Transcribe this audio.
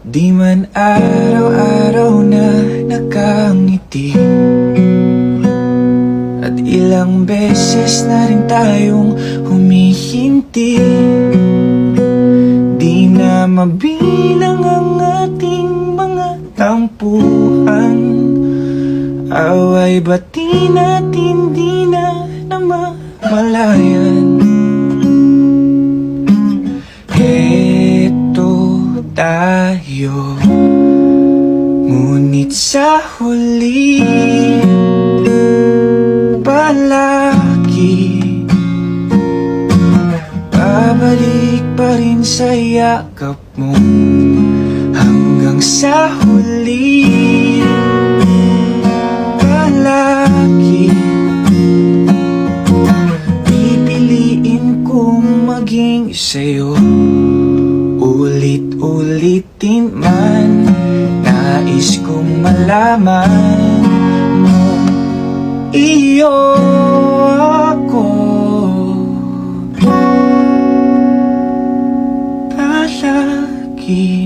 Di man araw-araw na nakangiti, at ilang beses na rin tayong humihinti. Di na mabilang ang ating mga tampuhan. Away bati natin di na namamalayan. Heto tayo, ngunit sa huli palagi babalik pa rin sa yakap mo. Hanggang sa huli palagi pipiliin kong maging sa'yo. Ulit-ulitin man, nais kong malaman mo, iyo ako palagi.